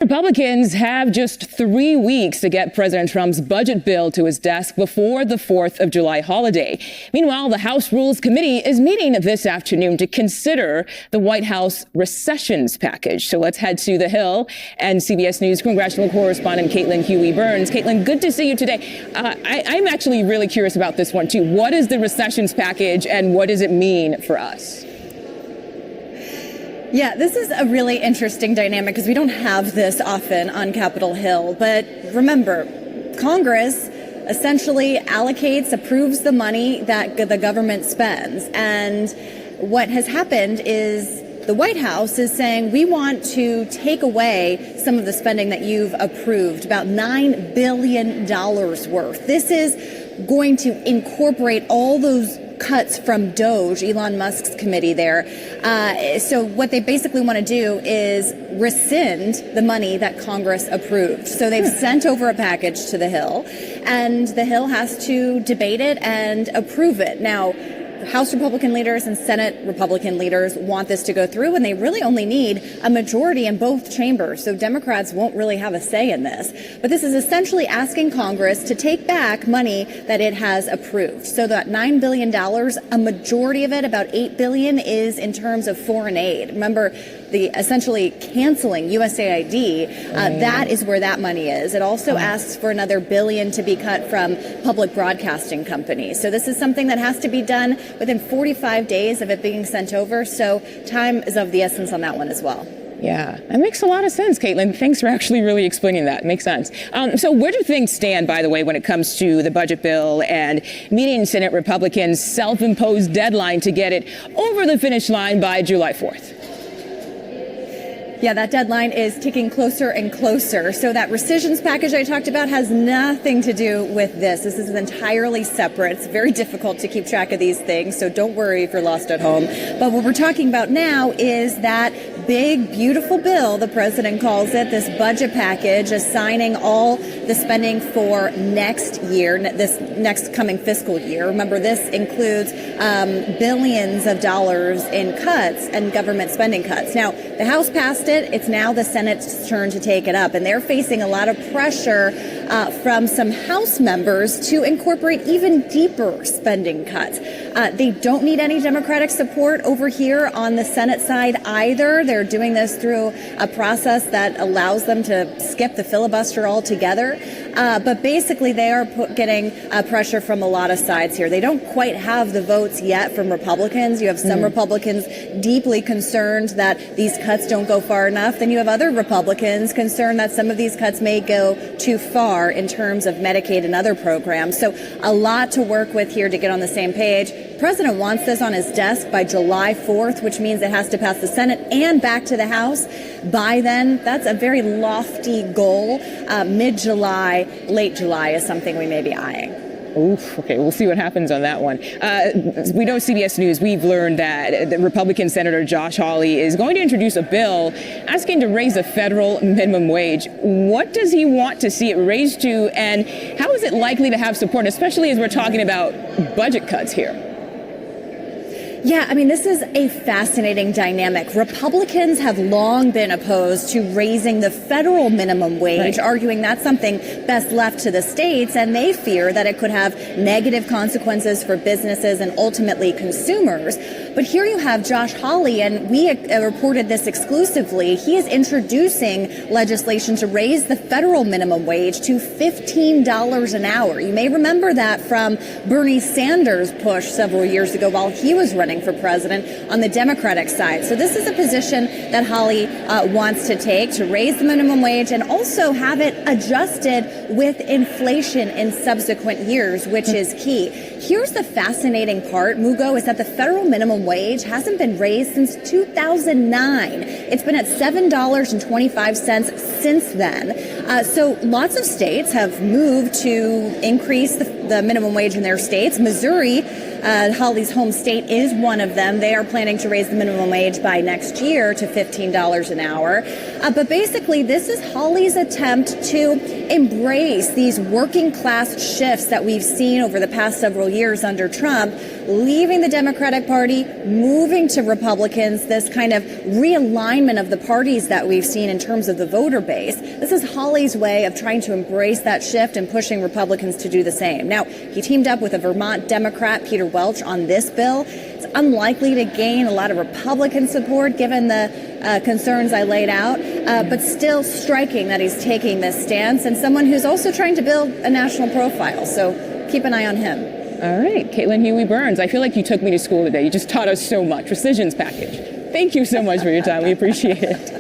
Republicans have just 3 weeks to get President Trump's budget bill to his desk before the 4th of July holiday. Meanwhile, the House Rules Committee is meeting this afternoon to consider the White House Recissions Package. So let's head to the Hill and CBS News congressional correspondent Caitlin Huey-Burns. Caitlin, good to see you today. I'm actually really curious about this one, too. What is the Recissions Package and what does it mean for us? Yeah, this is a really interesting dynamic because we don't have this often on Capitol Hill. But remember, Congress essentially approves the money that the government spends. And what has happened is the White House is saying we want to take away some of the spending that you've approved, about $9 billion worth. This is going to incorporate all those cuts from DOGE, Elon Musk's committee there. So what they basically want to do is rescind the money that Congress approved. So they've sent over a package to the Hill, and the Hill has to debate it and approve it. Now, House Republican leaders and Senate Republican leaders want this to go through, and they really only need a majority in both chambers. So Democrats won't really have a say in this. But this is essentially asking Congress to take back money that it has approved. So that $9 billion, a majority of it, about $8 billion, is in terms of foreign aid. Remember, the essentially canceling USAID, that is where that money is. It also asks for another billion to be cut from public broadcasting companies. So this is something that has to be done within 45 days of it being sent over. So time is of the essence on that one as well. Yeah, that makes a lot of sense, Caitlin. Thanks for actually really explaining that. Makes sense. So where do things stand, by the way, when it comes to the budget bill and meeting Senate Republicans' self-imposed deadline to get it over the finish line by July 4th? Yeah, that deadline is ticking closer and closer. So that rescissions package I talked about has nothing to do with this. This is entirely separate. It's very difficult to keep track of these things, so don't worry if you're lost at home. But what we're talking about now is that big, beautiful bill, the president calls it, this budget package, assigning all the spending for next year, this next coming fiscal year. Remember, this includes billions of dollars in cuts and government spending cuts. Now, the House passed it. It's now the Senate's turn to take it up, and they're facing a lot of pressure from some House members to incorporate even deeper spending cuts. They don't need any Democratic support over here on the Senate side either. They're doing this through a process that allows them to skip the filibuster altogether. But basically, they are getting pressure from a lot of sides here. They don't quite have the votes yet from Republicans. You have some Republicans deeply concerned that these cuts don't go far enough. Then you have other Republicans concerned that some of these cuts may go too far in terms of Medicaid and other programs. So a lot to work with here to get on the same page. The president wants this on his desk by July 4th, which means it has to pass the Senate and back to the House by then. That's a very lofty goal. Mid-July, late July is something we may be eyeing. Oof, okay, we'll see what happens on that one. We know CBS News, we've learned that the Republican Senator Josh Hawley is going to introduce a bill asking to raise the federal minimum wage. What does he want to see it raised to, and how is it likely to have support, especially as we're talking about budget cuts here? Yeah, I mean, this is a fascinating dynamic. Republicans have long been opposed to raising the federal minimum wage, arguing that's something best left to the states, and they fear that it could have negative consequences for businesses and ultimately consumers. But here you have Josh Hawley, and we reported this exclusively. He is introducing legislation to raise the federal minimum wage to $15 an hour. You may remember that from Bernie Sanders' push several years ago while he was running for president on the Democratic side. So this is a position that Hawley wants to take, to raise the minimum wage and also have it adjusted with inflation in subsequent years, which is key. Here's the fascinating part, Mugo, is that the federal minimum wage hasn't been raised since 2009. It's been at $7.25 since then. So lots of states have moved to increase the minimum wage in their states. Missouri Holly's home state is one of them. They are planning to raise the minimum wage by next year to $15 an hour. But basically, this is Holly's attempt to embrace these working class shifts that we've seen over the past several years under Trump, leaving the Democratic Party, moving to Republicans, this kind of realignment of the parties that we've seen in terms of the voter base. This is Holly's way of trying to embrace that shift and pushing Republicans to do the same. Now, he teamed up with a Vermont Democrat, Peter Welch, on this bill. It's unlikely to gain a lot of Republican support given the concerns I laid out, but still striking that he's taking this stance, and someone who's also trying to build a national profile. So keep an eye on him. All right, Caitlin Huey-Burns, I feel like you took me to school today. You just taught us so much. Rescissions package. Thank you so much for your time. We appreciate it.